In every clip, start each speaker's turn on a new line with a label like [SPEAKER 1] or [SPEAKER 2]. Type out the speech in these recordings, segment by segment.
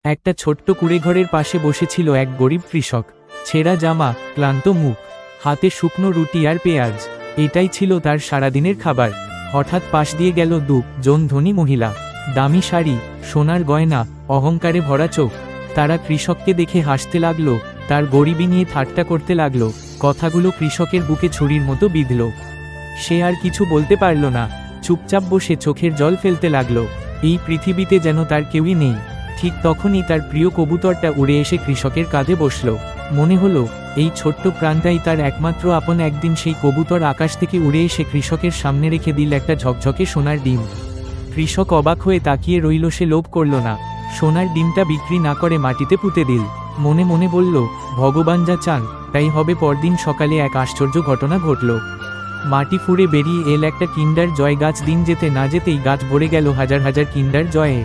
[SPEAKER 1] একটা ছোট্ট কুঁড়েঘরের পাশে বসেছিল এক গরিব কৃষক। ছেঁড়া জামা, ক্লান্ত মুখ, হাতে শুকনো রুটি আর পেঁয়াজ, এটাই ছিল তার সারাদিনের খাবার। হঠাৎ পাশ দিয়ে গেল দুজন ধনী মহিলা। দামি শাড়ি, সোনার গয়না, অহংকারে ভরা চোখ। তারা কৃষককে দেখে হাসতে লাগলো, তার গরিবি নিয়ে ঠাট্টা করতে লাগলো। কথাগুলো কৃষকের বুকে ছুরির মতো বিঁধল। সে আর কিছু বলতে পারল না, চুপচাপ বসে চোখের জল ফেলতে লাগলো। এই পৃথিবীতে যেন তার কেউই নেই। ঠিক তখনই তার প্রিয় কবুতরটা উড়ে এসে কৃষকের কাঁধে বসল। মনে হলো এই ছোট্ট প্রাণটাই তার একমাত্র আপন। একদিন সেই কবুতর আকাশ থেকে উড়ে এসে কৃষকের সামনে রেখে দিল একটা ঝকঝকে সোনার ডিম। কৃষক অবাক হয়ে তাকিয়ে রইল, সে লোভ করল না। সোনার ডিমটা বিক্রি না করে মাটিতে পুঁতে দিল। মনে মনে বলল, ভগবান যা চান তাই হবে। পরদিন সকালে এক আশ্চর্য ঘটনা ঘটল। মাটি ফুঁড়ে বেরিয়ে এল একটা কিন্ডার জয় গাছ। দিন যেতে না যেতেই গাছ ভরে গেল হাজার হাজার কিন্ডার জয়ে।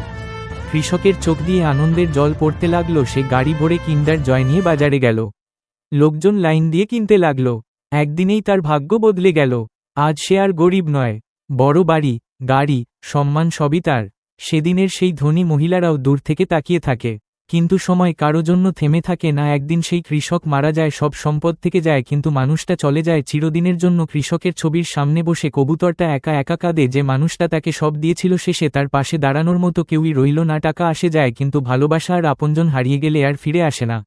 [SPEAKER 1] কৃষকের চোখ দিয়ে আনন্দের জল পড়তে লাগলো। সে গাড়ি ভরে কিন্ডার জয় নিয়ে বাজারে গেল। লোকজন লাইন দিয়ে কিনতে লাগলো। একদিনেই তার ভাগ্য বদলে গেল। আজ সে আর গরিব নয়, বড় বাড়ি, গাড়ি, সম্মান সবই তার। সেদিনের সেই ধনী মহিলারাও দূর থেকে তাকিয়ে থাকে, কিন্তু সময় কারো জন্য থেমে থাকে না। একদিন সেই কৃষক মারা যায়, সব সম্পদ থেকে যায়, কিন্তু মানুষটা চলে যায় চিরদিনের জন্য। কৃষকের ছবির সামনে বসে কবুতরটা একা একা কাঁদে। যে মানুষটা তাকে সব দিয়েছিল, শেষে তার পাশে দাঁড়ানোর মতো কেউই রইল না। টাকা আসে যায়, কিন্তু ভালোবাসা আর আপনজন হারিয়ে গেলে আর ফিরে আসে না।